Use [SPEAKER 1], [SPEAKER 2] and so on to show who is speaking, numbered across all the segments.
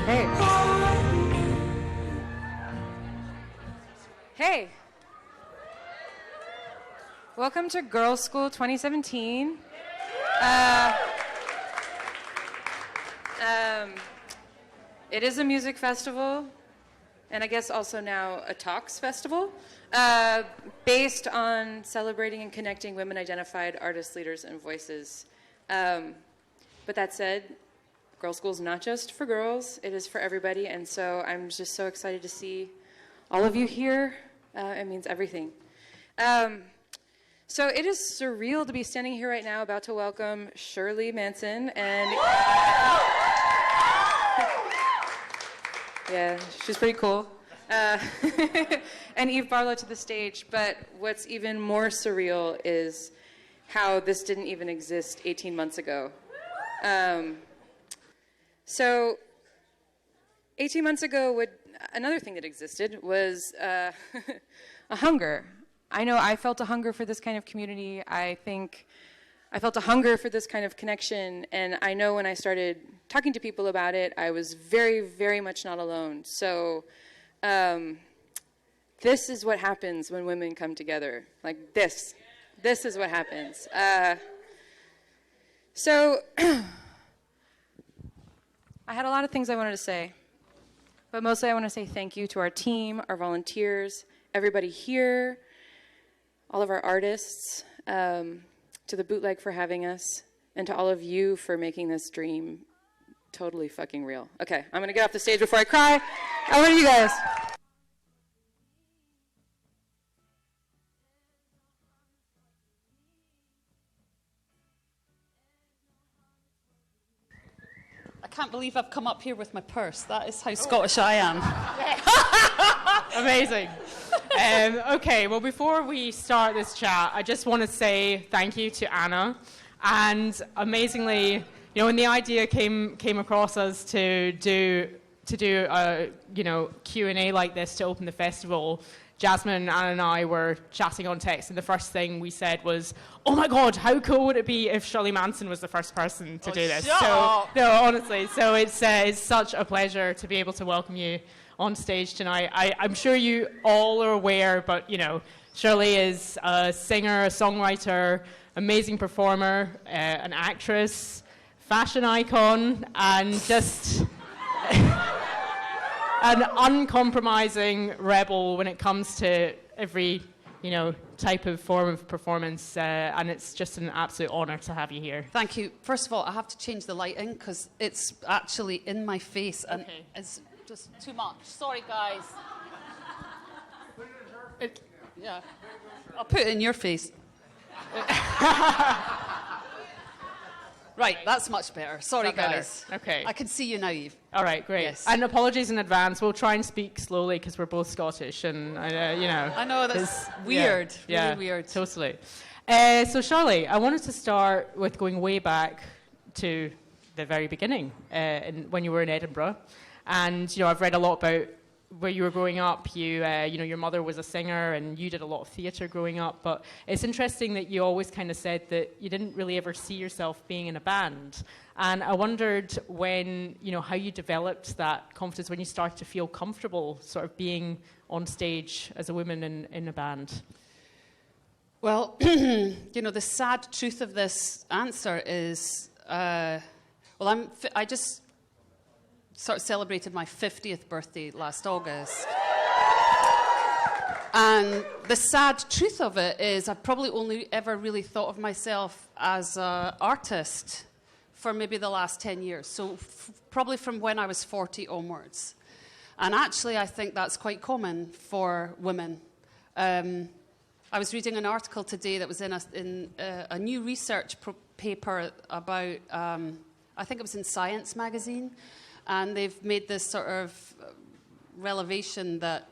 [SPEAKER 1] Hey. Hey. Welcome to Girls' School 2017. It is a music festival, and I guess also now a talks festival, based on celebrating and connecting women-identified artists, leaders, and voices. But that said, Girls' School is not just for girls, it is for everybody, and so I'm just so excited to see all of you here. It means everything. So it is surreal to be standing here right now about to welcome Shirley Manson and... Yeah, she's pretty cool. And Eve Barlow to the stage, but what's even more surreal is how this didn't even exist 18 months ago. So 18 months ago, another thing that existed was a hunger. I know I felt a hunger for this kind of community. I think I felt a hunger for this kind of connection, and I know when I started talking to people about it, I was very, very much not alone. So this is what happens when women come together. Like this. This is what happens. So I had a lot of things I wanted to say, but mostly I want to say thank you to our team, our volunteers, everybody here, all of our artists, to the Bootleg for having us, and to all of you for making this dream totally fucking real. Okay, I'm gonna get off the stage before I cry. Over to you guys.
[SPEAKER 2] I can't believe I've come up here with my purse. That is how Scottish I am.
[SPEAKER 3] Amazing. Okay, well, before we start this chat, I just want to say thank you to Anna. And amazingly, when the idea came across us to do a Q&A like this to open the festival, Jasmine, Anna, and I were chatting on text, and the first thing we said was, "Oh my God, how cool would it be if Shirley Manson was the first person to do this?" No, honestly, so it's such a pleasure to be able to welcome you on stage tonight. I'm sure you all are aware, but Shirley is a singer, a songwriter, amazing performer, an actress, fashion icon, and just an uncompromising rebel when it comes to every type of form of performance, and it's just an absolute honor to have you here.
[SPEAKER 2] Thank you. First of all, I have to change the lighting because it's actually in my face and it's just too much. Sorry, guys. Yeah, I'll put it in your face. Right, that's much better. Sorry, guys.
[SPEAKER 3] Okay.
[SPEAKER 2] I can see you now, Eve.
[SPEAKER 3] All right, great.
[SPEAKER 2] Yes.
[SPEAKER 3] And apologies in advance. We'll try and speak slowly because we're both Scottish, and
[SPEAKER 2] I know that's weird.
[SPEAKER 3] Yeah,
[SPEAKER 2] really weird.
[SPEAKER 3] Totally. So, Shirley, I wanted to start with going way back to the very beginning, when you were in Edinburgh, and I've read a lot about where you were growing up. Your mother was a singer, and you did a lot of theatre growing up. But it's interesting that you always kind of said that you didn't really ever see yourself being in a band. And I wondered when, how you developed that confidence, when you started to feel comfortable sort of being on stage as a woman in a band.
[SPEAKER 2] Well, the sad truth of this answer is, I just sort of celebrated my 50th birthday last August. And the sad truth of it is I probably only ever really thought of myself as an artist for maybe the last 10 years. So probably from when I was 40 onwards. And actually, I think that's quite common for women. I was reading an article today that was in a new research paper about, I think it was in Science magazine, and they've made this sort of revelation that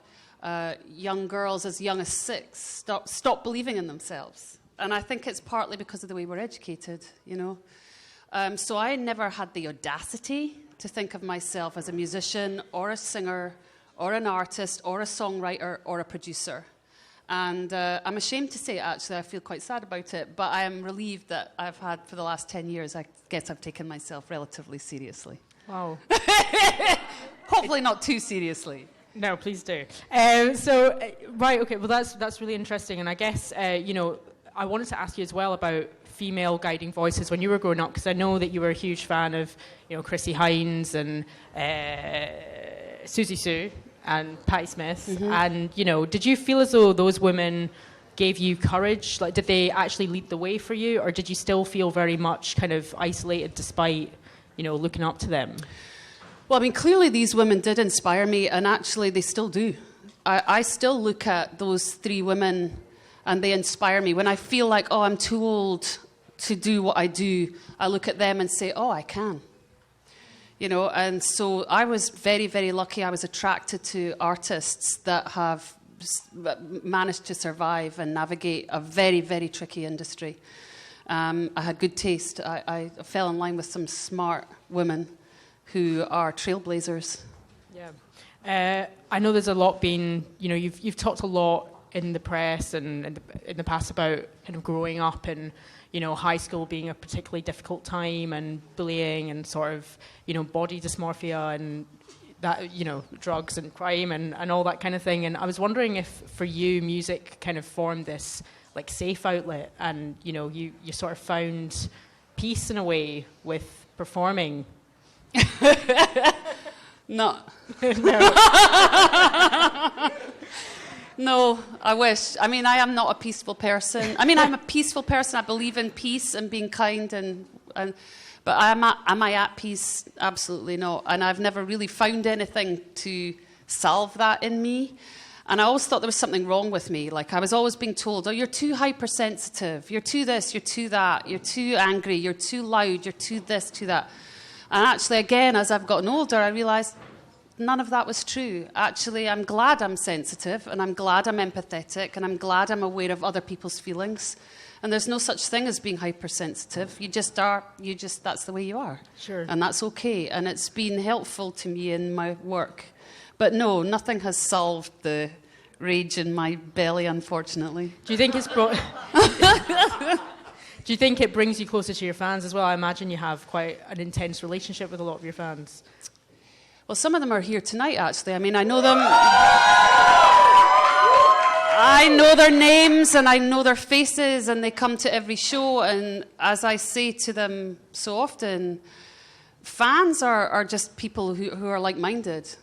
[SPEAKER 2] young girls as young as 6 stop believing in themselves. And I think it's partly because of the way we're educated, So I never had the audacity to think of myself as a musician or a singer or an artist or a songwriter or a producer. And I'm ashamed to say it, actually. I feel quite sad about it. But I am relieved that I've had, for the last 10 years, I guess I've taken myself relatively seriously.
[SPEAKER 3] Wow.
[SPEAKER 2] Hopefully not too seriously.
[SPEAKER 3] No, please do. Right, okay, well, that's really interesting. And I guess, I wanted to ask you as well about female guiding voices when you were growing up, because I know that you were a huge fan of, Chrissie Hynde and Susie Sue and Patti Smith. Mm-hmm. And, did you feel as though those women gave you courage? Like, did they actually lead the way for you? Or did you still feel very much kind of isolated despite, looking up to them?
[SPEAKER 2] Well, I mean, clearly these women did inspire me, and actually they still do. I still look at those three women and they inspire me. When I feel like, oh, I'm too old to do what I do, I look at them and say, oh, I can. And so I was very, very lucky. I was attracted to artists that have managed to survive and navigate a very, very tricky industry. I had good taste. I fell in line with some smart women who are trailblazers.
[SPEAKER 3] Yeah. I know there's a lot been, you've talked a lot in the press and in the past about kind of growing up and, high school being a particularly difficult time and bullying and sort of, body dysmorphia and that, drugs and crime and all that kind of thing. And I was wondering if for you, music kind of formed this like safe outlet and, you sort of found peace in a way with performing.
[SPEAKER 2] No.
[SPEAKER 3] No.
[SPEAKER 2] No, I wish. I mean, I am not a peaceful person. I mean, I'm a peaceful person. I believe in peace and being kind, but am I at peace? Absolutely not. And I've never really found anything to solve that in me. And I always thought there was something wrong with me. Like, I was always being told, oh, you're too hypersensitive. You're too this, you're too that. You're too angry. You're too loud. You're too this, too that. And actually, again, as I've gotten older, I realised none of that was true. Actually, I'm glad I'm sensitive, and I'm glad I'm empathetic, and I'm glad I'm aware of other people's feelings. And there's no such thing as being hypersensitive. You just are. That's the way you are.
[SPEAKER 3] Sure.
[SPEAKER 2] And that's okay. And it's been helpful to me in my work. But no, nothing has solved the rage in my belly, unfortunately.
[SPEAKER 3] Do you think it's Do you think it brings you closer to your fans as well? I imagine you have quite an intense relationship with a lot of your fans.
[SPEAKER 2] Well, some of them are here tonight, actually. I mean, I know them. I know their names and I know their faces, and they come to every show. And as I say to them so often, fans are just people who are like-minded,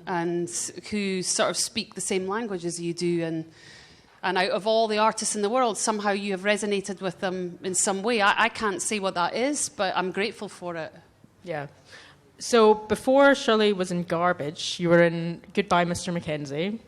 [SPEAKER 2] and who sort of speak the same language as you do. And out of all the artists in the world, somehow you have resonated with them in some way. I can't say what that is, but I'm grateful for it.
[SPEAKER 3] Yeah. So before Shirley was in Garbage, you were in Goodbye Mr. Mackenzie,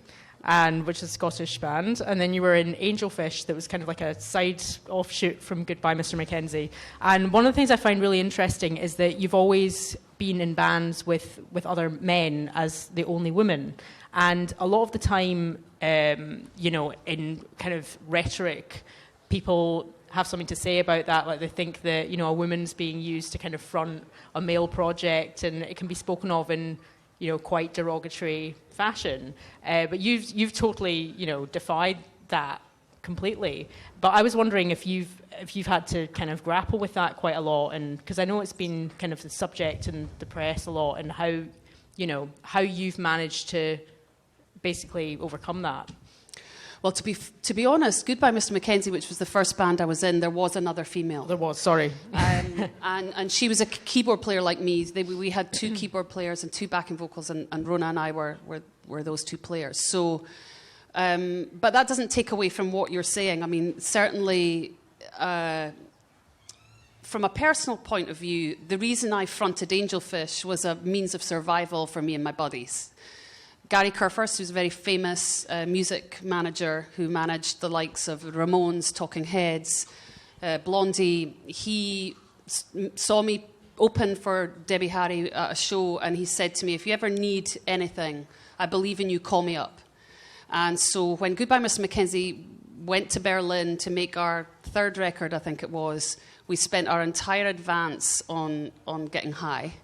[SPEAKER 3] which is a Scottish band, and then you were in Angelfish, that was kind of like a side offshoot from Goodbye Mr. Mackenzie. And one of the things I find really interesting is that you've always been in bands with other men as the only woman. And a lot of the time, in kind of rhetoric, people have something to say about that. Like, they think that, a woman's being used to kind of front a male project, and it can be spoken of in, quite derogatory fashion. But you've totally, defied that completely. But I was wondering if you've had to kind of grapple with that quite a lot, and because I know it's been kind of the subject in the press a lot, and how you've managed to basically overcome that.
[SPEAKER 2] Well, to be honest, Goodbye Mr. Mackenzie, which was the first band I was in, there was another female.
[SPEAKER 3] There was, sorry.
[SPEAKER 2] And she was a keyboard player like me. We had two keyboard players and two backing vocals, and Rona and I were those two players. So, but that doesn't take away from what you're saying. I mean, certainly, from a personal point of view, the reason I fronted Angelfish was a means of survival for me and my buddies. Gary Kurfürst, who's a very famous music manager who managed the likes of Ramones, Talking Heads, Blondie, he saw me open for Debbie Harry at a show, and he said to me, if you ever need anything, I believe in you, call me up. And so when Goodbye Mr. Mackenzie went to Berlin to make our third record, I think it was, we spent our entire advance on getting high.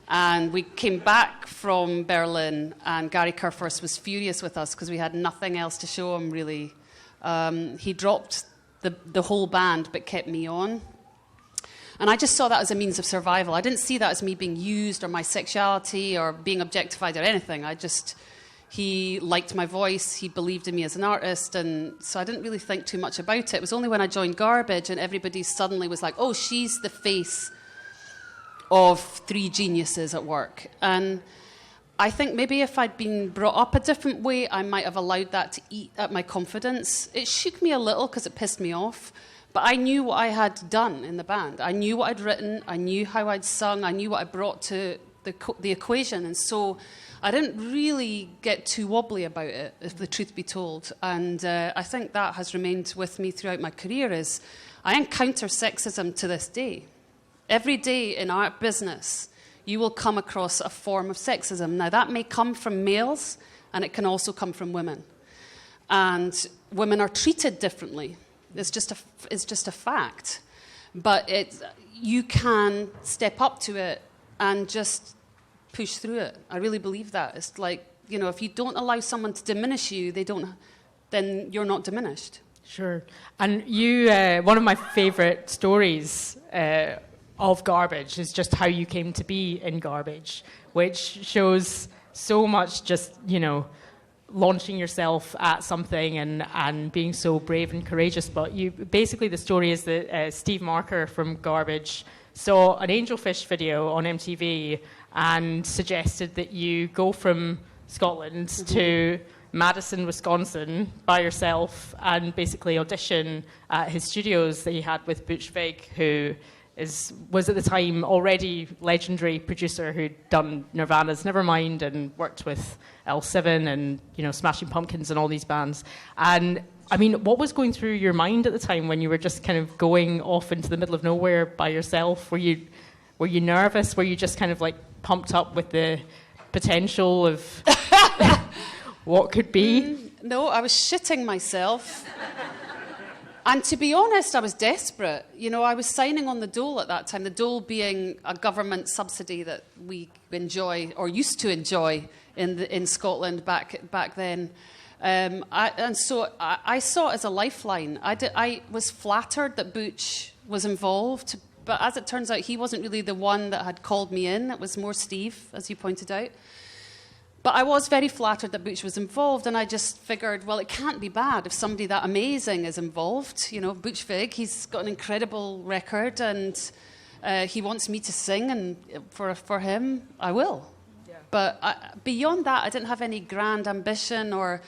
[SPEAKER 2] And we came back from Berlin, and Gary Kurfürst was furious with us because we had nothing else to show him, really. He dropped the whole band but kept me on. And I just saw that as a means of survival. I didn't see that as me being used or my sexuality or being objectified or anything. He liked my voice, he believed in me as an artist, and so I didn't really think too much about it. It was only when I joined Garbage and everybody suddenly was like, oh, she's the face of three geniuses at work. And I think maybe if I'd been brought up a different way, I might have allowed that to eat at my confidence. It shook me a little because it pissed me off. But I knew what I had done in the band. I knew what I'd written. I knew how I'd sung. I knew what I brought to the equation. And so I didn't really get too wobbly about it, if the truth be told. And I think that has remained with me throughout my career is I encounter sexism to this day. Every day in our business, you will come across a form of sexism. Now, that may come from males, and it can also come from women. And women are treated differently. It's just a fact. But you can step up to it and just push through it. I really believe that. It's like, if you don't allow someone to diminish you, then you're not diminished.
[SPEAKER 3] Sure. And you, one of my favourite stories of Garbage is just how you came to be in Garbage, which shows so much just, launching yourself at something and being so brave and courageous. But basically the story is that Steve Marker from Garbage saw an Angelfish video on MTV and suggested that you go from Scotland to Madison, Wisconsin by yourself and basically audition at his studios that he had with Butch Vig, who was at the time already legendary producer who'd done Nirvana's Nevermind and worked with L7 and Smashing Pumpkins and all these bands. And I mean, what was going through your mind at the time when you were just kind of going off into the middle of nowhere by yourself? Were you nervous? Were you just kind of like pumped up with the potential of what could be?
[SPEAKER 2] No, I was shitting myself. And to be honest, I was desperate. I was signing on the dole at that time, the dole being a government subsidy that we enjoy, or used to enjoy, in Scotland back then. And so I saw it as a lifeline. I was flattered that Butch was involved, but as it turns out, he wasn't really the one that had called me in. It was more Steve, as you pointed out. But I was very flattered that Butch was involved, and I just figured, well, it can't be bad if somebody that amazing is involved. Butch Vig, he's got an incredible record, and he wants me to sing, and for him, I will. Yeah. But beyond that, I didn't have any grand ambition, or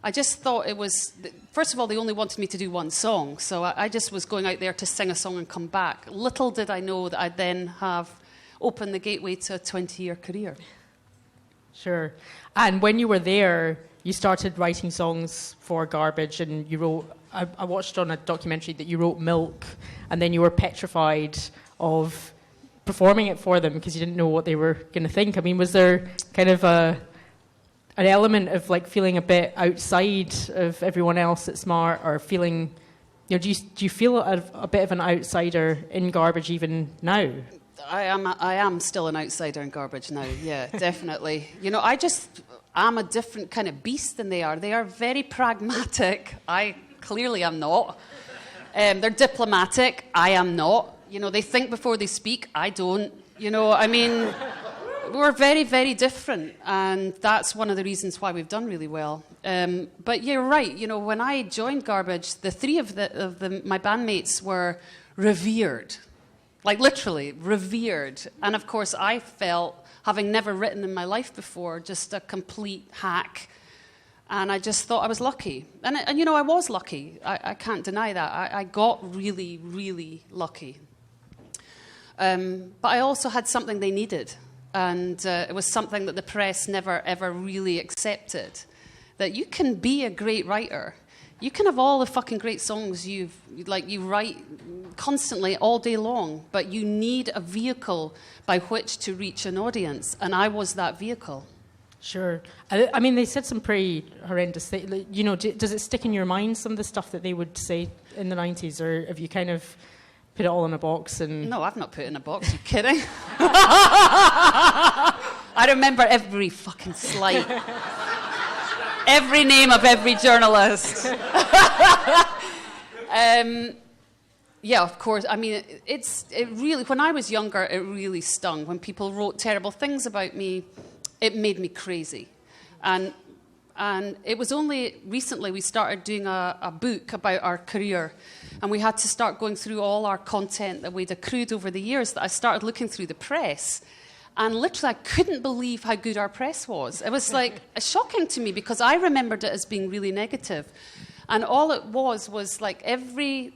[SPEAKER 2] I just thought it was... First of all, they only wanted me to do one song, so I just was going out there to sing a song and come back. Little did I know that I'd then have opened the gateway to a 20-year career.
[SPEAKER 3] Sure. And when you were there, you started writing songs for Garbage, and you wrote... I watched on a documentary that you wrote Milk, and then you were petrified of performing it for them because you didn't know what they were going to think. I mean, was there kind of an element of like feeling a bit outside of everyone else at Smart, or feeling... do you feel a bit of an outsider in Garbage even now?
[SPEAKER 2] I am still an outsider in Garbage now, yeah, definitely. I'm a different kind of beast than they are. They are very pragmatic. I clearly am not. They're diplomatic. I am not. They think before they speak. I don't. We're very, very different, and that's one of the reasons why we've done really well. But you're right. When I joined Garbage, the three of my bandmates were revered. Like, literally, revered. And, of course, I felt, having never written in my life before, just a complete hack. And I just thought I was lucky. And I was lucky. I can't deny that. I got really, really lucky. But I also had something they needed. And it was something that the press never, ever really accepted. That you can be a great writer. You can have all the fucking great songs you write constantly all day long, but you need a vehicle by which to reach an audience, and I was that vehicle.
[SPEAKER 3] Sure. I mean, they said some pretty horrendous things. Does it stick in your mind, some of the stuff that they would say in the 90s, or have you kind of put it all in a box and...
[SPEAKER 2] No, I've not put it in a box. You kidding? I remember every fucking slide. Every name of every journalist. Yeah, of course. I mean, it really, when I was younger, it really stung. When people wrote terrible things about me, it made me crazy. And it was only recently we started doing a book about our career. And we had to start going through all our content that we'd accrued over the years, that I started looking through the press. And literally, I couldn't believe how good our press was. It was like shocking to me because I remembered it as being really negative. And all it was like every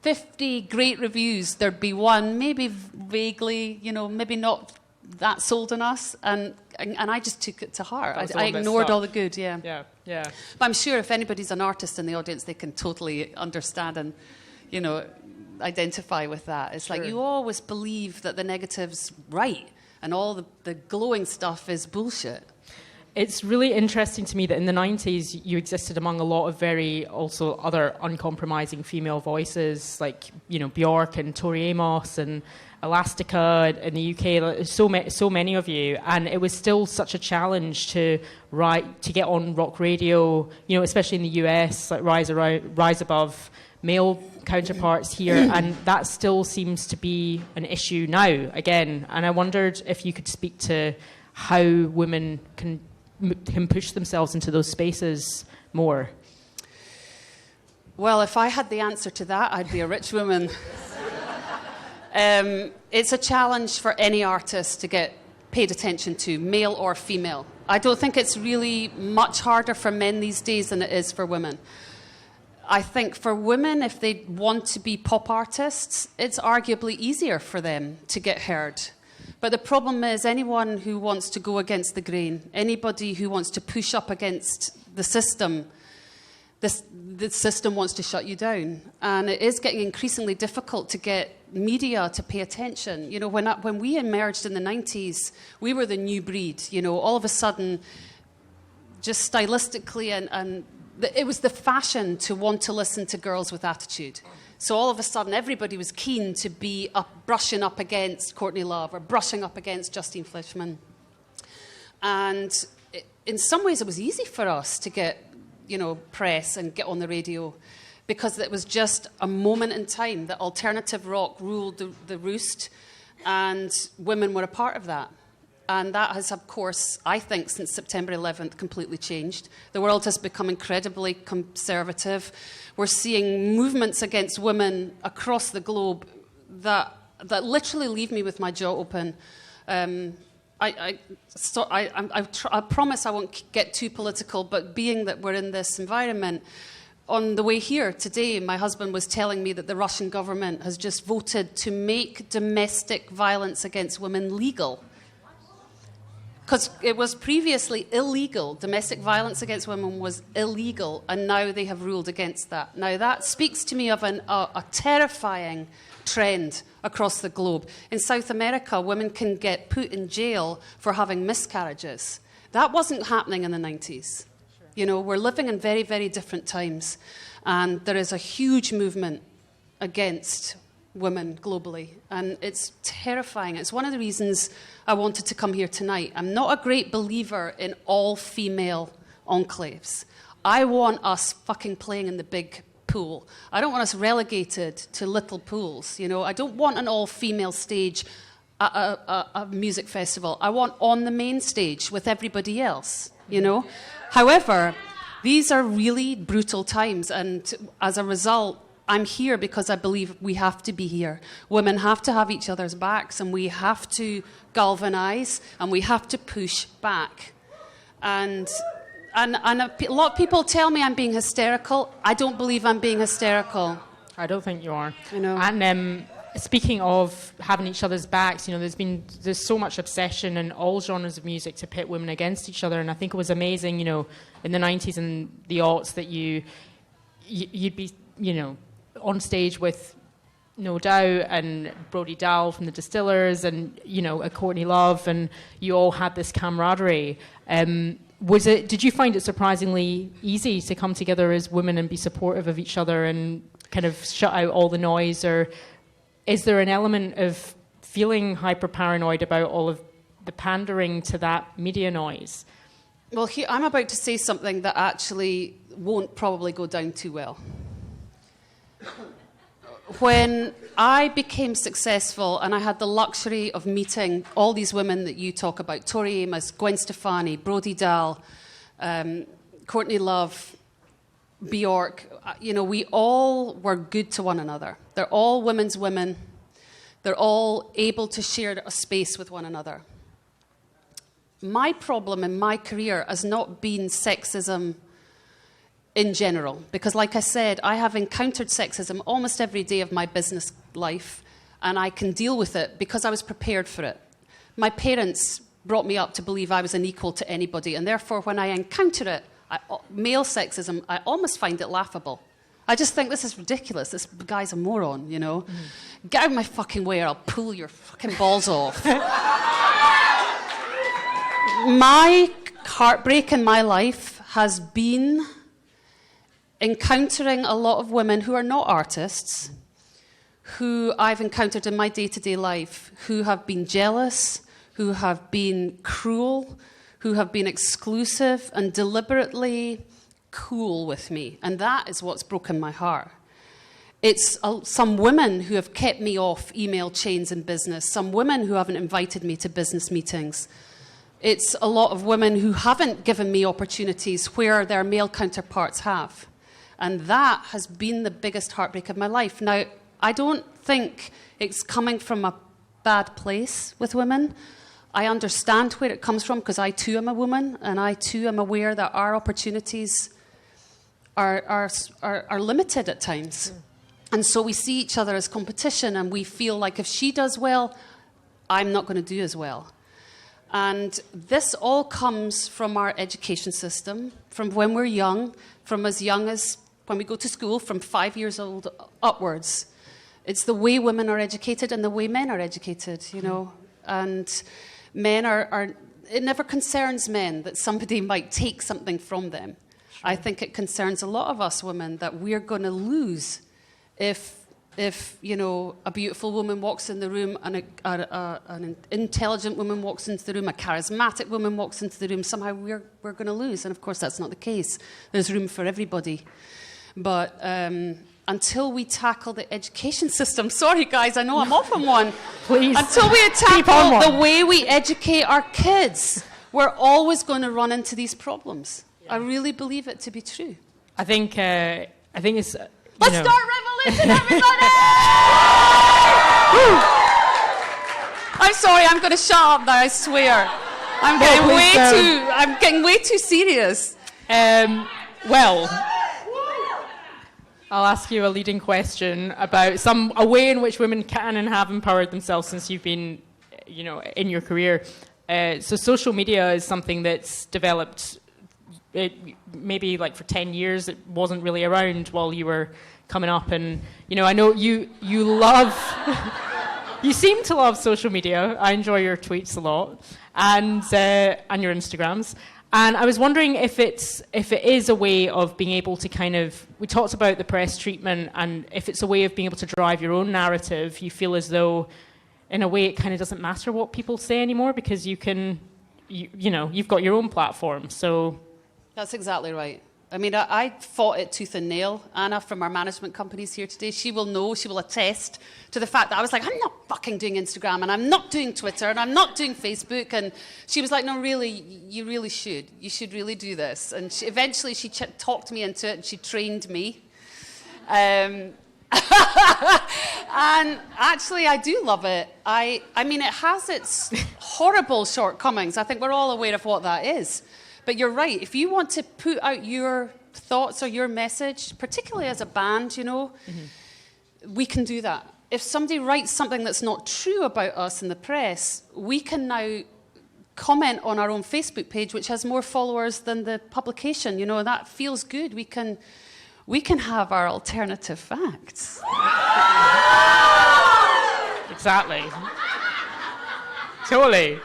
[SPEAKER 2] 50 great reviews, there'd be one, maybe vaguely, maybe not that sold on us. And I just took it to heart. I ignored all the good, yeah.
[SPEAKER 3] Yeah.
[SPEAKER 2] But I'm sure if anybody's an artist in the audience, they can totally understand and, identify with that. It's like you always believe that the negative's right and all the glowing stuff is bullshit.
[SPEAKER 3] It's really interesting to me that in the 90s you existed among a lot of very also other uncompromising female voices like, Bjork and Tori Amos and Elastica in the UK, so many of you, and it was still such a challenge to get on rock radio, especially in the US, like rise above male counterparts here, and that still seems to be an issue now again. And I wondered if you could speak to how women can push themselves into those spaces more.
[SPEAKER 2] Well, if I had the answer to that, I'd be a rich woman. It's a challenge for any artist to get paid attention to, male or female. I don't think it's really much harder for men these days than it is for women. I think for women, if they want to be pop artists, it's arguably easier for them to get heard. But the problem is anyone who wants to go against the grain, anybody who wants to push up against the system, the system wants to shut you down. And it is getting increasingly difficult to get media to pay attention. When we emerged in the 90s, we were the new breed. All of a sudden, just stylistically, and it was the fashion to want to listen to girls with attitude. So all of a sudden, everybody was keen to be brushing up against Courtney Love or brushing up against Justine Fleischman. And in some ways, it was easy for us to get, press and get on the radio because it was just a moment in time that alternative rock ruled the roost and women were a part of that. And that has, of course, I think, since September 11th, completely changed. The world has become incredibly conservative. We're seeing movements against women across the globe that literally leave me with my jaw open. I promise I won't get too political, but being that we're in this environment, on the way here today, my husband was telling me that the Russian government has just voted to make domestic violence against women legal. Because it was previously illegal. Domestic violence against women was illegal, and now they have ruled against that. Now, that speaks to me of a terrifying trend across the globe. In South America, women can get put in jail for having miscarriages. That wasn't happening in the 90s. We're living in very, very different times, and there is a huge movement against women globally, and it's terrifying. It's one of the reasons I wanted to come here tonight. I'm not a great believer in all-female enclaves. I want us fucking playing in the big pool. I don't want us relegated to little pools. I don't want an all-female stage at a music festival. I want on the main stage with everybody else, However, these are really brutal times, and as a result, I'm here because I believe we have to be here. Women have to have each other's backs, and we have to galvanise, and we have to push back. And a lot of people tell me I'm being hysterical. I don't believe I'm being hysterical.
[SPEAKER 3] I don't think you are.
[SPEAKER 2] I know.
[SPEAKER 3] And speaking of having each other's backs, there's so much obsession in all genres of music to pit women against each other, and I think it was amazing, in the 90s and the aughts that you'd be, on stage with No Doubt and Brody Dahl from the Distillers and, a Courtney Love, and you all had this camaraderie. Did you find it surprisingly easy to come together as women and be supportive of each other and kind of shut out all the noise, or is there an element of feeling hyper-paranoid about all of the pandering to that media noise?
[SPEAKER 2] Well, I'm about to say something that actually won't probably go down too well. When I became successful and I had the luxury of meeting all these women that you talk about, Tori Amos, Gwen Stefani, Brodie Dahl, Courtney Love, Bjork, we all were good to one another. They're all women's women. They're all able to share a space with one another. My problem in my career has not been sexism in general, because like I said, I have encountered sexism almost every day of my business life, and I can deal with it because I was prepared for it. My parents brought me up to believe I was an equal to anybody, and therefore when I encounter it, male sexism, I almost find it laughable. I just think, this is ridiculous. This guy's a moron, Get out of my fucking way or I'll pull your fucking balls off. My heartbreak in my life has been encountering a lot of women who are not artists, who I've encountered in my day-to-day life, who have been jealous, who have been cruel, who have been exclusive and deliberately cool with me. And that is what's broken my heart. It's some women who have kept me off email chains in business, some women who haven't invited me to business meetings. It's a lot of women who haven't given me opportunities where their male counterparts have. And that has been the biggest heartbreak of my life. Now, I don't think it's coming from a bad place with women. I understand where it comes from because I too am a woman, and I too am aware that our opportunities are limited at times. And so we see each other as competition, and we feel like if she does well, I'm not going to do as well. And this all comes from our education system, from when we're young, from as young as when we go to school, from 5 years old upwards. It's the way women are educated and the way men are educated, And men it never concerns men that somebody might take something from them. Sure. I think it concerns a lot of us women that we're going to lose if a beautiful woman walks in the room and an intelligent woman walks into the room, a charismatic woman walks into the room, somehow we're going to lose. And of course, that's not the case. There's room for everybody. But until we tackle the education system, sorry guys, I know I'm off on one.
[SPEAKER 3] Please.
[SPEAKER 2] Until we tackle the way we educate our kids, we're always going to run into these problems. Yeah. I really believe it to be true.
[SPEAKER 3] I think it's...
[SPEAKER 2] Let's start revolution, everybody! I'm sorry, I'm going to shut up now, I swear. I'm getting way too serious.
[SPEAKER 3] Well, I'll ask you a leading question about a way in which women can and have empowered themselves since you've been, in your career. So social media is something that's developed. Maybe like for 10 years, it wasn't really around while you were coming up. And, I know you love, you seem to love social media. I enjoy your tweets a lot and your Instagrams. And I was wondering if it is a way of being able to we talked about the press treatment, and if it's a way of being able to drive your own narrative, you feel as though, in a way, it kind of doesn't matter what people say anymore because you've got your own platform, so...
[SPEAKER 2] That's exactly right. I mean, I fought it tooth and nail. Anna from our management companies here today, she will attest to the fact that I was like, I'm not fucking doing Instagram, and I'm not doing Twitter, and I'm not doing Facebook. And she was like, no, really, you really should. You should really do this. And eventually she talked me into it, and she trained me. And actually, I do love it. I mean, it has its horrible shortcomings. I think we're all aware of what that is. But you're right. If you want to put out your thoughts or your message, particularly as a band, we can do that. If somebody writes something that's not true about us in the press, we can now comment on our own Facebook page, which has more followers than the publication. That feels good. We can have our alternative facts.
[SPEAKER 3] Exactly. Totally.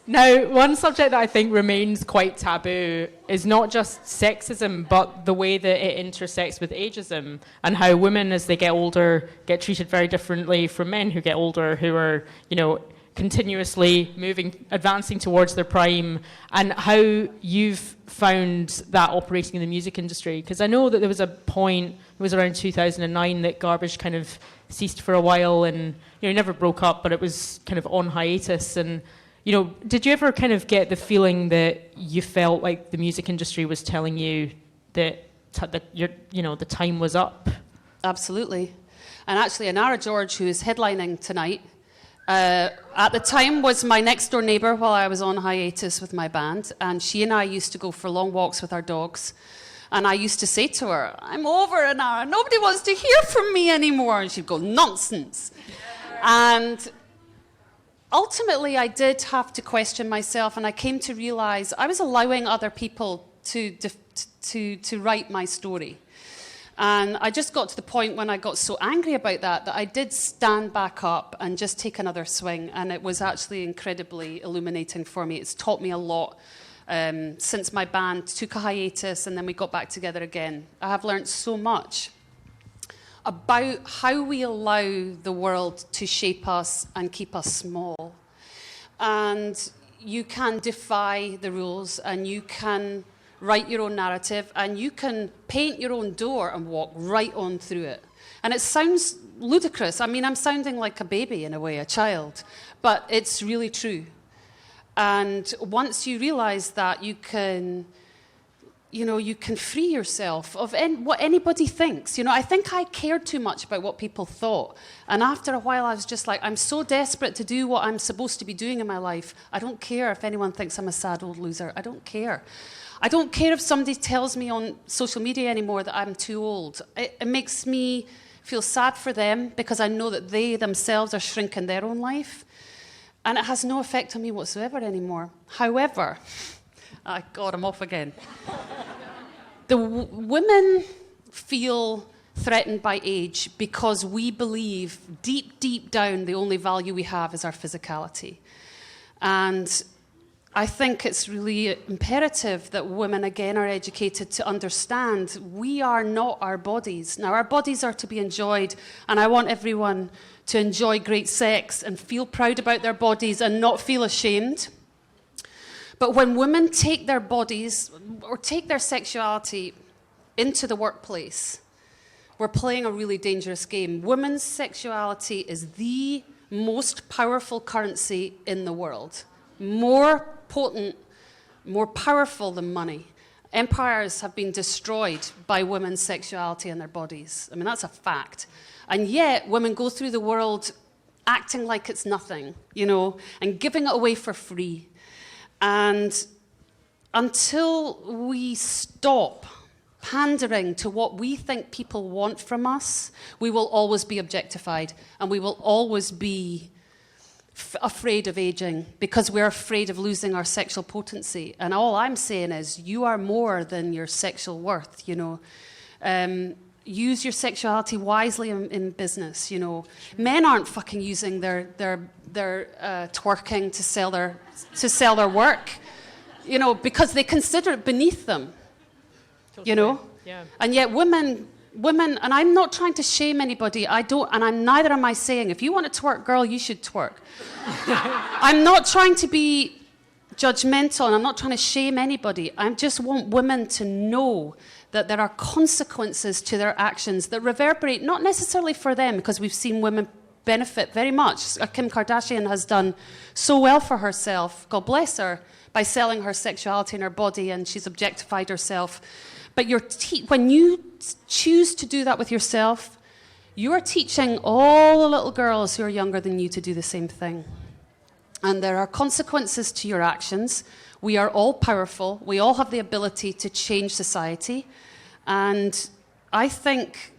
[SPEAKER 3] Now, one subject that I think remains quite taboo is not just sexism, but the way that it intersects with ageism, and how women, as they get older, get treated very differently from men who get older, who are, continuously advancing towards their prime, and how you've found that operating in the music industry. Because I know that there was a point, it was around 2009, that Garbage kind of ceased for a while, and never broke up, but it was kind of on hiatus. And did you ever kind of get the feeling that you felt like the music industry was telling you that the time was up?
[SPEAKER 2] Absolutely. And actually, Anara George, who is headlining tonight, at the time was my next door neighbour while I was on hiatus with my band, and she and I used to go for long walks with our dogs. And I used to say to her, "I'm over, Anara, nobody wants to hear from me anymore." And she'd go, "Nonsense." And ultimately, I did have to question myself, and I came to realise I was allowing other people to write my story. And I just got to the point when I got so angry about that I did stand back up and just take another swing, and it was actually incredibly illuminating for me. It's taught me a lot since my band took a hiatus and then we got back together again. I have learned so much about how we allow the world to shape us and keep us small. And you can defy the rules, and you can write your own narrative, and you can paint your own door and walk right on through it. And it sounds ludicrous. I mean, I'm sounding like a baby in a way, a child, but it's really true. And once you realize that, you can free yourself of what anybody thinks. I think I cared too much about what people thought. And after a while, I was just like, I'm so desperate to do what I'm supposed to be doing in my life. I don't care if anyone thinks I'm a sad old loser. I don't care. I don't care if somebody tells me on social media anymore that I'm too old. It makes me feel sad for them, because I know that they themselves are shrinking their own life. And it has no effect on me whatsoever anymore. However, God, I'm off again. The women feel threatened by age because we believe deep, deep down the only value we have is our physicality. And I think it's really imperative that women, again, are educated to understand we are not our bodies. Now, our bodies are to be enjoyed, and I want everyone to enjoy great sex and feel proud about their bodies and not feel ashamed. But when women take their bodies or take their sexuality into the workplace, we're playing a really dangerous game. Women's sexuality is the most powerful currency in the world. More potent, more powerful than money. Empires have been destroyed by women's sexuality and their bodies. I mean, that's a fact. And yet, women go through the world acting like it's nothing, and giving it away for free. And until we stop pandering to what we think people want from us, we will always be objectified, and we will always be afraid of aging, because we're afraid of losing our sexual potency. And all I'm saying is, you are more than your sexual worth. Use your sexuality wisely in business. Men aren't fucking using their twerking to sell their work, because they consider it beneath them.
[SPEAKER 3] Totally. Yeah.
[SPEAKER 2] And yet women, and I'm not trying to shame anybody. Neither am I saying, if you want to twerk, girl, you should twerk. I'm not trying to be judgmental, and I'm not trying to shame anybody. I just want women to know that there are consequences to their actions that reverberate, not necessarily for them, because we've seen women benefit very much. Kim Kardashian has done so well for herself, God bless her, by selling her sexuality and her body, and she's objectified herself. But when you choose to do that with yourself, you are teaching all the little girls who are younger than you to do the same thing. And there are consequences to your actions. We are all powerful. We all have the ability to change society. And I think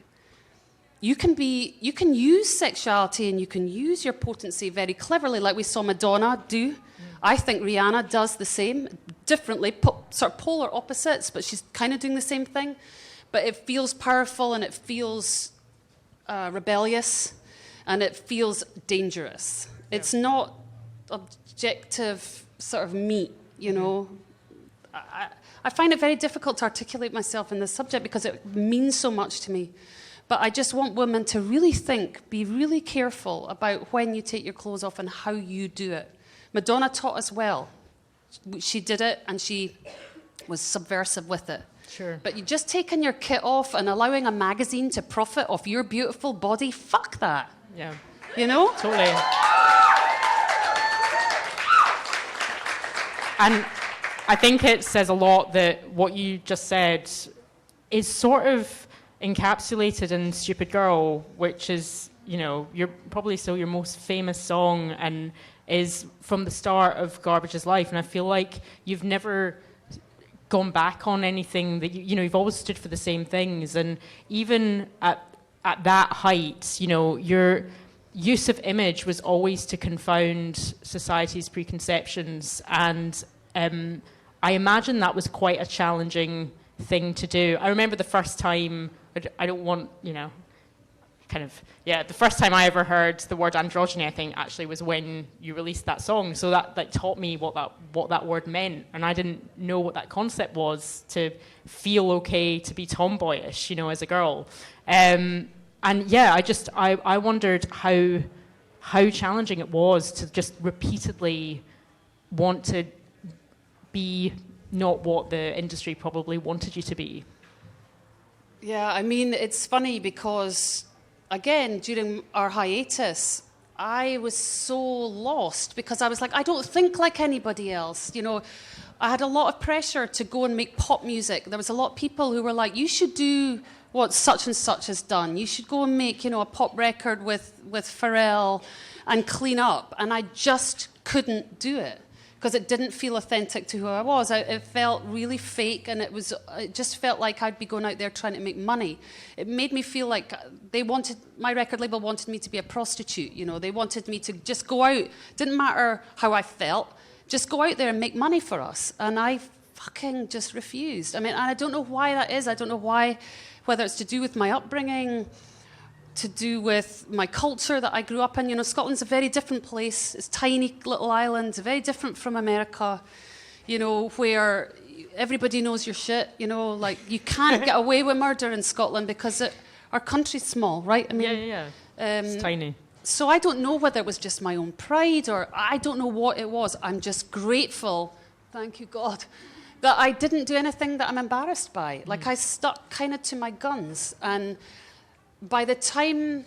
[SPEAKER 2] you can use sexuality and you can use your potency very cleverly, like we saw Madonna do. I think Rihanna does the same, differently, sort of polar opposites, but she's kind of doing the same thing. But it feels powerful, and it feels rebellious, and it feels dangerous. Yeah. It's not objective sort of meet, you know. I find it very difficult to articulate myself in this subject because it means so much to me. But I just want women to really think, be really careful about when you take your clothes off and how you do it. Madonna taught us well. She did it and she was subversive with it.
[SPEAKER 3] Sure.
[SPEAKER 2] But you just taking your kit off and allowing a magazine to profit off your beautiful body, fuck that.
[SPEAKER 3] Yeah.
[SPEAKER 2] You know?
[SPEAKER 3] Totally. And I think it says a lot that what you just said is sort of encapsulated in Stupid Girl, which is, you know, you're probably still your most famous song and is from the start of Garbage's life. And I feel like you've never gone back on anything that, you know, you've always stood for the same things. And even at that height, you know, your use of image was always to confound society's preconceptions. And I imagine that was quite a challenging thing to do. I remember the first time, I don't want, you know, kind of, yeah, the first time I ever heard the word androgyny, I think, actually was when you released that song. So that taught me what that word meant. And I didn't know what that concept was, to feel okay to be tomboyish, you know, as a girl. And yeah, I wondered how challenging it was to just repeatedly want to be not what the industry probably wanted you to be.
[SPEAKER 2] Yeah, I mean, it's funny because, again, during our hiatus, I was so lost because I was like, I don't think like anybody else. You know, I had a lot of pressure to go and make pop music. There was a lot of people who were like, you should do what such and such has done. You should go and make, you know, a pop record with Pharrell and clean up. And I just couldn't do it because it didn't feel authentic to who I was. It felt really fake, and it just felt like I'd be going out there trying to make money. It made me feel like my record label wanted me to be a prostitute, you know. They wanted me to just go out, didn't matter how I felt, just go out there and make money for us. And I fucking just refused. I mean, and I don't know why that is. I don't know why, whether it's to do with my upbringing, to do with my culture that I grew up in. You know, Scotland's a very different place. It's a tiny little island, very different from America, you know, where everybody knows your shit, you know, like you can't get away with murder in Scotland because our country's small, right? I mean,
[SPEAKER 3] yeah. It's tiny.
[SPEAKER 2] So I don't know whether it was just my own pride or I don't know what it was. I'm just grateful, thank you God, that I didn't do anything that I'm embarrassed by. Like I stuck kind of to my guns. And by the time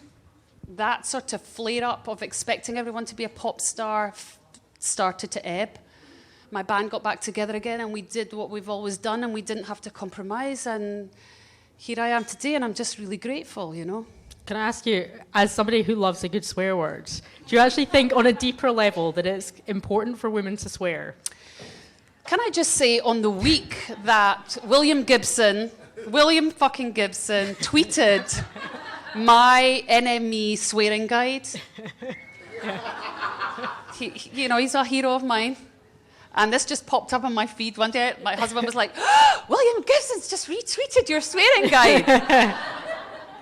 [SPEAKER 2] that sort of flare-up of expecting everyone to be a pop star started to ebb, my band got back together again and we did what we've always done and we didn't have to compromise. And here I am today and I'm just really grateful, you know.
[SPEAKER 3] Can I ask you, as somebody who loves a good swear word, do you actually think on a deeper level that it's important for women to swear?
[SPEAKER 2] Can I just say, on the week that William fucking Gibson tweeted my NME swearing guide. You know, he's a hero of mine. And this just popped up on my feed one day. My husband was like, oh, William Gibson's just retweeted your swearing guide.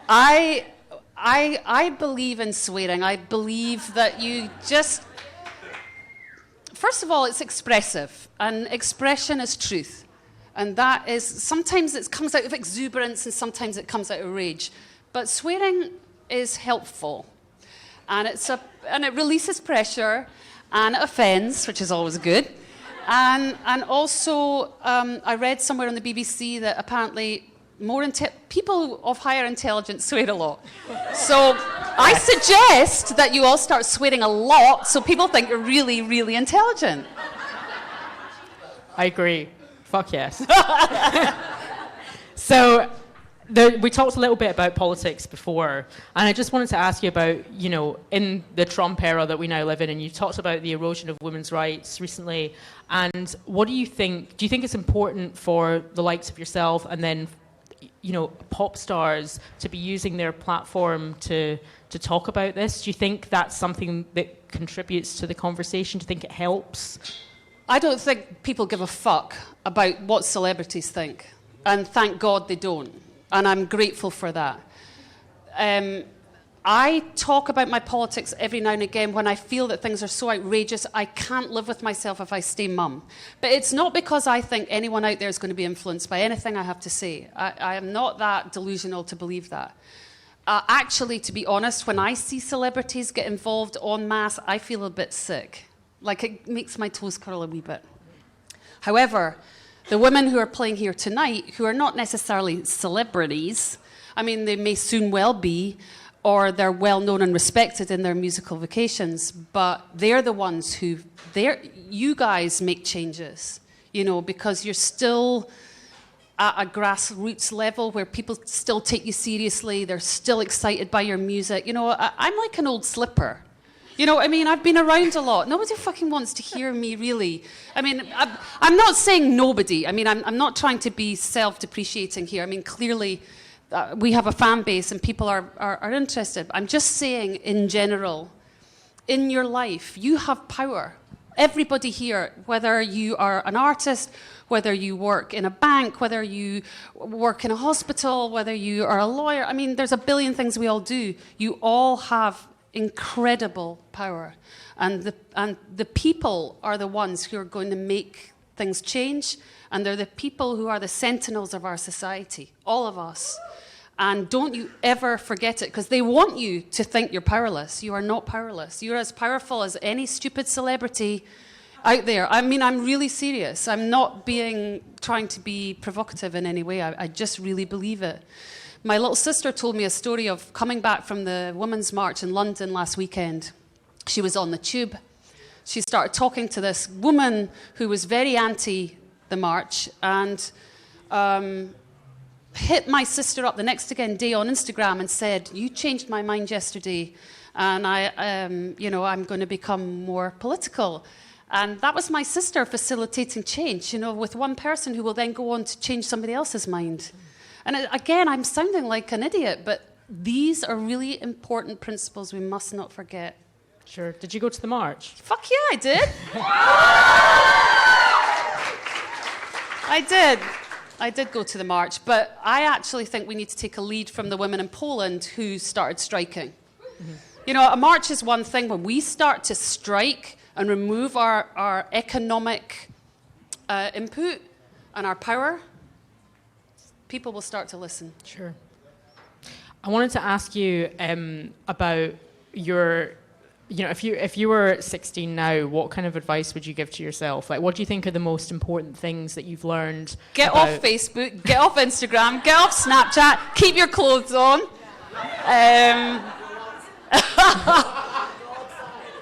[SPEAKER 2] I believe in swearing. I believe that you just... First of all, it's expressive. And expression is truth. And that is, sometimes it comes out of exuberance and sometimes it comes out of rage. But swearing is helpful. And it releases pressure and it offends, which is always good. And also, I read somewhere on the BBC that apparently people of higher intelligence swear a lot. So I suggest that you all start swearing a lot so people think you're really, really intelligent.
[SPEAKER 3] I agree. Fuck yes. So we talked a little bit about politics before, and I just wanted to ask you about, you know, in the Trump era that we now live in, and you talked about the erosion of women's rights recently, and what do you think? Do you think it's important for the likes of yourself and then, you know, pop stars to be using their platform to talk about this? Do you think that's something that contributes to the conversation? Do you think it helps?
[SPEAKER 2] I don't think people give a fuck about what celebrities think. And thank God they don't. And I'm grateful for that. I I talk about my politics every now and again when I feel that things are so outrageous, I can't live with myself if I stay mum. But it's not because I think anyone out there is going to be influenced by anything I have to say. I am not that delusional to believe that. Actually, to be honest, when I see celebrities get involved en masse, I feel a bit sick. Like, it makes my toes curl a wee bit. However, the women who are playing here tonight, who are not necessarily celebrities, I mean, they may soon well be, or they're well known and respected in their musical vocations, but they're the ones who, you guys make changes, you know, because you're still at a grassroots level where people still take you seriously, they're still excited by your music. You know, I'm like an old slipper. You know what I mean? I've been around a lot. Nobody fucking wants to hear me, really. I mean, I'm not saying nobody. I mean, I'm not trying to be self-depreciating here. I mean, clearly, we have a fan base and people are interested. I'm just saying, in general, in your life, you have power. Everybody here, whether you are an artist, whether you work in a bank, whether you work in a hospital, whether you are a lawyer, I mean, there's a billion things we all do. You all have incredible power. And the people are the ones who are going to make things change, and they're the people who are the sentinels of our society, all of us. And don't you ever forget it, because they want you to think you're powerless. You are not powerless. You're as powerful as any stupid celebrity out there. I mean, I'm really serious. I'm not trying to be provocative in any way. I just really believe it. My little sister told me a story of coming back from the Women's March in London last weekend. She was on the tube. She started talking to this woman who was very anti the march, and hit my sister up the next day on Instagram and said, "You changed my mind yesterday, and I'm going to become more political." And that was my sister facilitating change, you know, with one person who will then go on to change somebody else's mind. And again, I'm sounding like an idiot, but these are really important principles we must not forget.
[SPEAKER 3] Sure. Did you go to the march?
[SPEAKER 2] Fuck yeah, I did. I did go to the march, but I actually think we need to take a lead from the women in Poland who started striking. Mm-hmm. You know, a march is one thing. When we start to strike and remove our economic input and our power, people will start to listen.
[SPEAKER 3] Sure. I wanted to ask you about your, you know, if you were 16 now, what kind of advice would you give to yourself? Like, what do you think are the most important things that you've learned?
[SPEAKER 2] Get off Facebook, get off Instagram, get off Snapchat, keep your clothes on.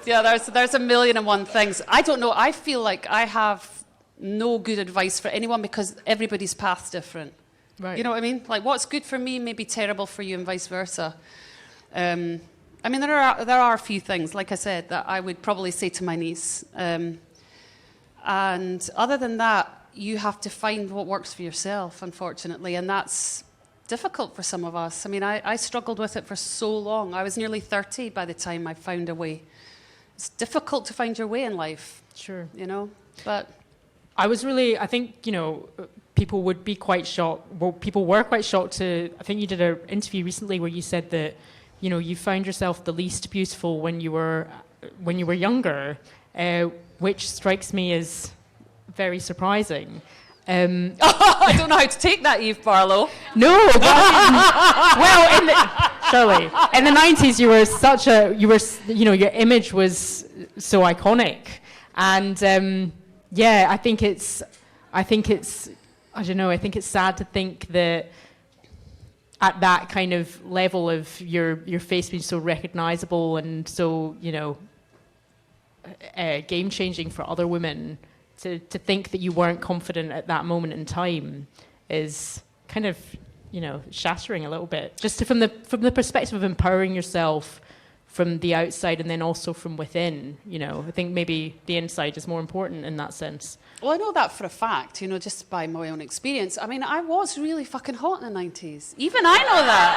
[SPEAKER 2] Yeah, there's a million and one things. I don't know. I feel like I have no good advice for anyone because everybody's path's different. Right. You know what I mean? Like, what's good for me may be terrible for you and vice versa. I mean, there are a few things, like I said, that I would probably say to my niece. And other than that, you have to find what works for yourself, unfortunately, and that's difficult for some of us. I mean, I struggled with it for so long. I was nearly 30 by the time I found a way. It's difficult to find your way in life. Sure. You know, but...
[SPEAKER 3] I think, you know, people would be quite shocked. Well, people were quite shocked to... I think you did an interview recently where you said that, you know, you found yourself the least beautiful when you were younger, which strikes me as very surprising.
[SPEAKER 2] I don't know how to take that, Eve Barlow.
[SPEAKER 3] No, Shirley, in the 90s, your image was so iconic, and yeah, I think it's sad to think that at that kind of level of your face being so recognizable and so, you know, game-changing for other women, to think that you weren't confident at that moment in time is kind of, you know, shattering a little bit. Just from the perspective of empowering yourself from the outside and then also from within, you know, I think maybe the inside is more important in that sense.
[SPEAKER 2] Well, I know that for a fact, you know, just by my own experience. I mean, I was really fucking hot in the 90s. Even I know that.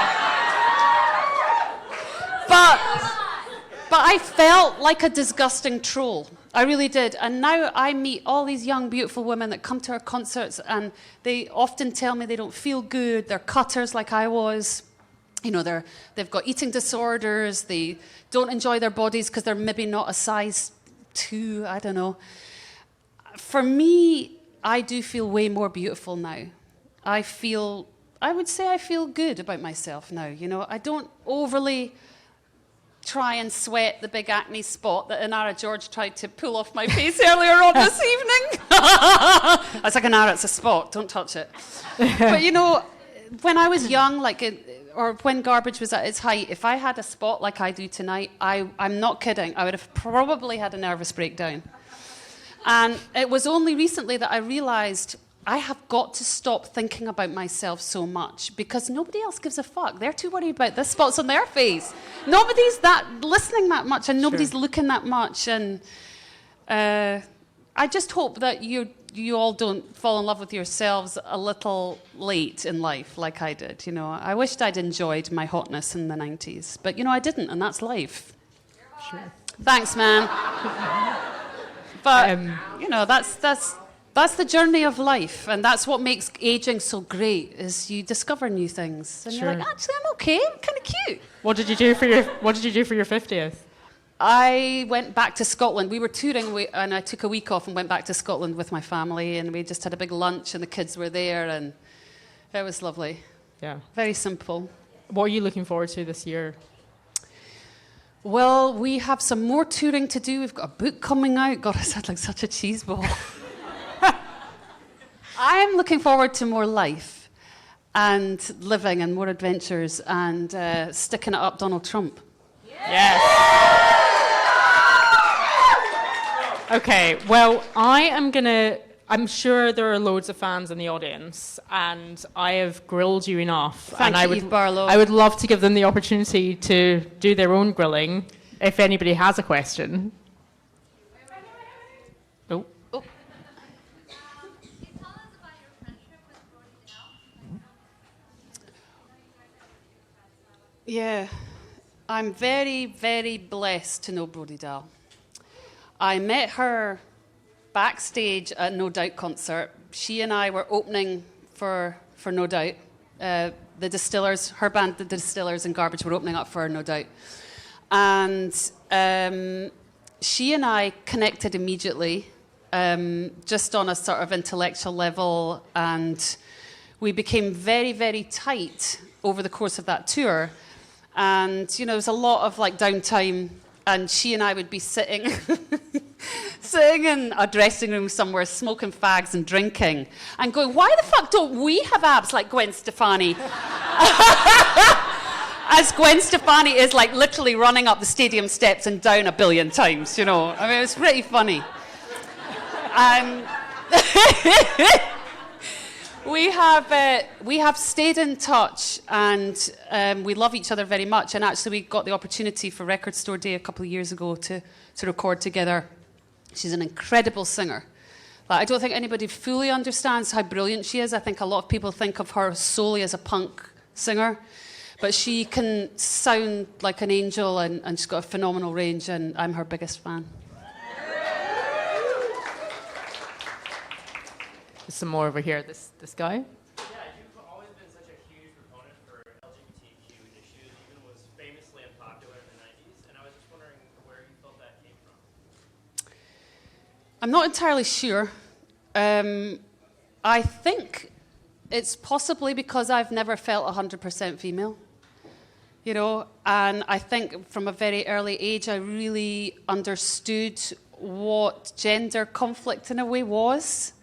[SPEAKER 2] But I felt like a disgusting troll. I really did. And now I meet all these young, beautiful women that come to our concerts, and they often tell me they don't feel good. They're cutters like I was. you know, they've got eating disorders, they don't enjoy their bodies because they're maybe not a size 2, I don't know. For me, I do feel way more beautiful now. I would say I feel good about myself now, you know. I don't overly try and sweat the big acne spot that Inara George tried to pull off my face earlier on this evening. I was like, Inara, it's a spot, don't touch it. But, you know, when I was young, or when garbage was at its height, if I had a spot like I do tonight, I'm not kidding, I would have probably had a nervous breakdown. And it was only recently that I realised I have got to stop thinking about myself so much because nobody else gives a fuck. They're too worried about the spots on their face. Nobody's listening that much, and nobody's looking that much. And I just hope that you all don't fall in love with yourselves a little late in life, like I did. You know, I wished I'd enjoyed my hotness in the 90s, but you know I didn't, and that's life.
[SPEAKER 3] Sure.
[SPEAKER 2] Thanks, man. But you know, that's the journey of life, and that's what makes aging so great. Is you discover new things, and you're like, actually, I'm okay. I'm kind of cute.
[SPEAKER 3] What did you do for your 50th?
[SPEAKER 2] I went back to Scotland. We were touring, and I took a week off and went back to Scotland with my family, and we just had a big lunch, and the kids were there, and it was lovely.
[SPEAKER 3] Yeah.
[SPEAKER 2] Very simple.
[SPEAKER 3] What are you looking forward to this year?
[SPEAKER 2] Well, we have some more touring to do. We've got a book coming out. God, I sound like such a cheeseball. I'm looking forward to more life and living and more adventures and sticking it up Donald Trump.
[SPEAKER 3] Yes. Okay, well, I'm sure there are loads of fans in the audience, and I have grilled you enough.
[SPEAKER 2] Thank you, Eve Barlow.
[SPEAKER 3] I would love to give them the opportunity to do their own grilling, if anybody has a question. Oh.
[SPEAKER 2] Yeah, I'm very, very blessed to know Brodie Dahl. I met her backstage at No Doubt concert. She and I were opening for No Doubt. The Distillers, her band, The Distillers and Garbage, were opening up for No Doubt. And she and I connected immediately, just on a sort of intellectual level, and we became very, very tight over the course of that tour. And, you know, there was a lot of, like, downtime, and she and I would be sitting in a dressing room somewhere, smoking fags and drinking, and going, why the fuck don't we have abs like Gwen Stefani? As Gwen Stefani is, like, literally running up the stadium steps and down 1 billion times, you know. I mean, it was pretty funny. We have stayed in touch, and we love each other very much. And actually, we got the opportunity for Record Store Day a couple of years ago to record together. She's an incredible singer. Like, I don't think anybody fully understands how brilliant she is. I think a lot of people think of her solely as a punk singer, but she can sound like an angel, and she's got a phenomenal range, and I'm her biggest fan.
[SPEAKER 3] Some more over here. This guy.
[SPEAKER 4] Yeah, you've always been such a huge proponent for LGBTQ issues, even was famously unpopular in the 90s, and I was just wondering where you felt that came from.
[SPEAKER 2] I'm not entirely sure. I think it's possibly because I've never felt 100% female, you know, and I think from a very early age I really understood what gender conflict in a way was,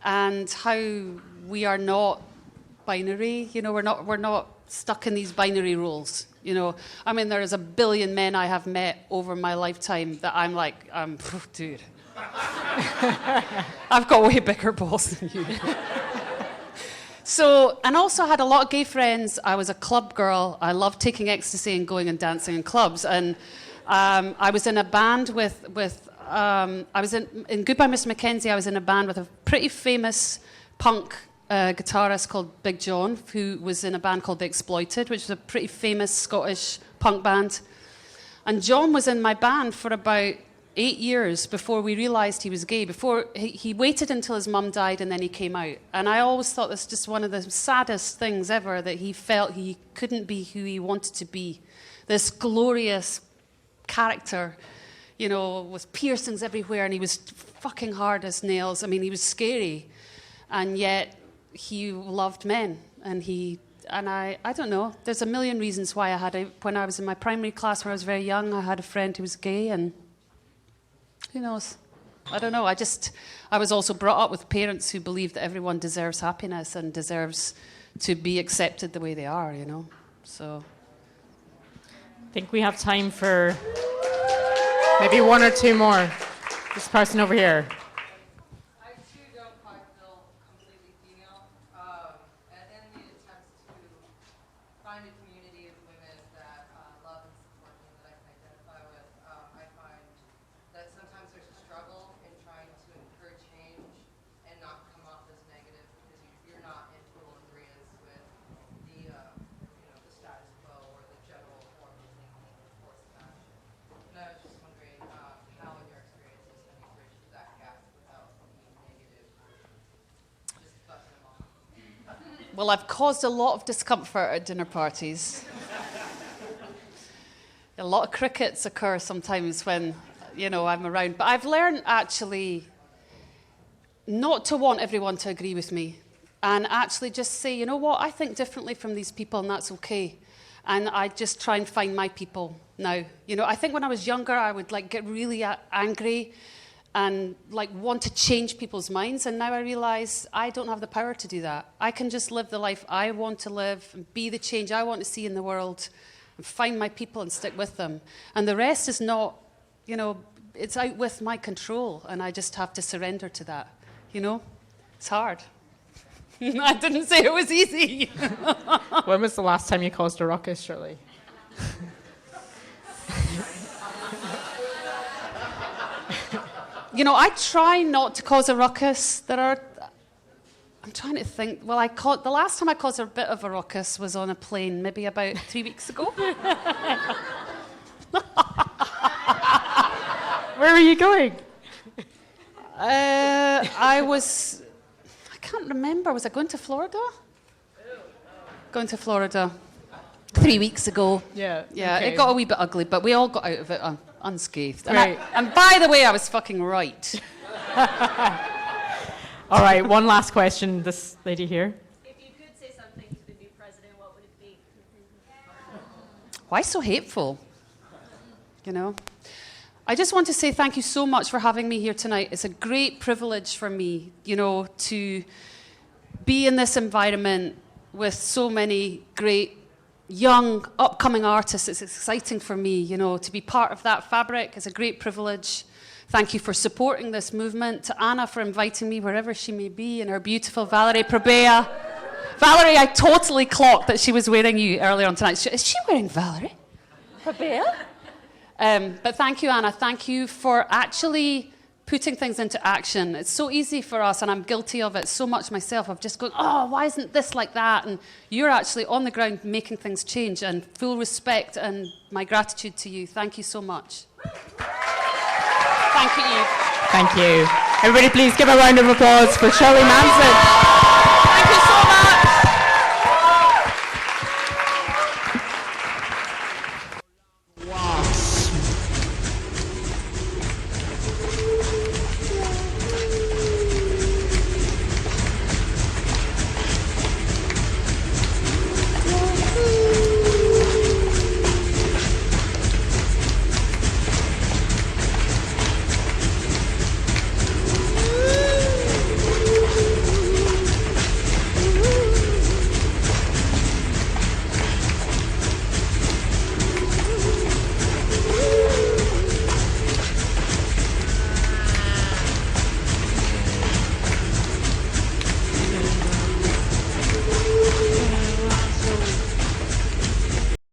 [SPEAKER 2] and how we are not binary, you know, we're not stuck in these binary roles, you know. I mean, there is 1 billion men I have met over my lifetime that I'm like, dude, I've got way bigger balls than you. So, and also I had a lot of gay friends. I was a club girl. I loved taking ecstasy and going and dancing in clubs. And I was in a band I was in Goodbye Mr. Mackenzie, I was in a band with a pretty famous punk guitarist called Big John, who was in a band called The Exploited, which was a pretty famous Scottish punk band. And John was in my band for about 8 years before we realised he was gay. Before he waited until his mum died and then he came out. And I always thought this was just one of the saddest things ever, that he felt he couldn't be who he wanted to be. This glorious character, you know, with piercings everywhere, and he was fucking hard as nails. I mean, he was scary, and yet he loved men, and I don't know. There's a million reasons why when I was in my primary class when I was very young, I had a friend who was gay, and who knows? I don't know. I was also brought up with parents who believe that everyone deserves happiness and deserves to be accepted the way they are, you know. So
[SPEAKER 3] I think we have time for maybe one or two more. This person over here.
[SPEAKER 5] I too don't quite feel completely female, and in the attempts to find a community of women that love and support me, that I can identify with, I find that sometimes there's a struggle in trying to encourage change and not come off as negative because you're not in total agreement with the the status quo or the general form of thinking or course of action. And I was just wondering how, in your experiences, have you bridged that gap without being negative or just buzzing them off?
[SPEAKER 2] well, I've caused a lot of discomfort at dinner parties. A lot of crickets occur sometimes when, you know, I'm around. But I've learned actually not to want everyone to agree with me, and actually just say, you know what, I think differently from these people, and that's okay. And I just try and find my people now. You know, I think when I was younger, I would like get really angry and like want to change people's minds. And now I realize I don't have the power to do that. I can just live the life I want to live and be the change I want to see in the world and find my people and stick with them. And the rest is not, you know, it's out with my control, and I just have to surrender to that, you know? It's hard. I didn't say it was easy.
[SPEAKER 3] When was the last time you caused a ruckus, Shirley?
[SPEAKER 2] You know, I try not to cause a ruckus. I'm trying to think. Well, the last time I caused a bit of a ruckus was on a plane, maybe about 3 weeks ago.
[SPEAKER 3] Where were you going?
[SPEAKER 2] I can't remember. Was I going to Florida? Going to Florida 3 weeks ago.
[SPEAKER 3] Yeah.
[SPEAKER 2] Yeah,
[SPEAKER 3] okay.
[SPEAKER 2] It got a wee bit ugly, but we all got out of it unscathed.
[SPEAKER 3] Right.
[SPEAKER 2] And by the way, I was fucking right.
[SPEAKER 3] All right, one last question. This lady here.
[SPEAKER 6] If you could say something to the new president, what would it be?
[SPEAKER 2] Why so hateful? You know? I just want to say thank you so much for having me here tonight. It's a great privilege for me, you know, to be in this environment with so many great young, upcoming artists. It's exciting for me, you know, to be part of that fabric. It's a great privilege. Thank you for supporting this movement. To Anna for inviting me wherever she may be, and her beautiful Valerie Probea. Valerie, I totally clocked that she was wearing you earlier on tonight. Is she wearing Valerie Probea? But thank you, Anna. Thank you for actually putting things into action. It's so easy for us, and I'm guilty of it so much myself, of just going, oh, why isn't this like that? And you're actually on the ground making things change, and full respect and my gratitude to you. Thank you so much. Thank you, Eve.
[SPEAKER 3] Thank you. Everybody please give a round of applause for Shirley Manson.
[SPEAKER 2] Thank you so much.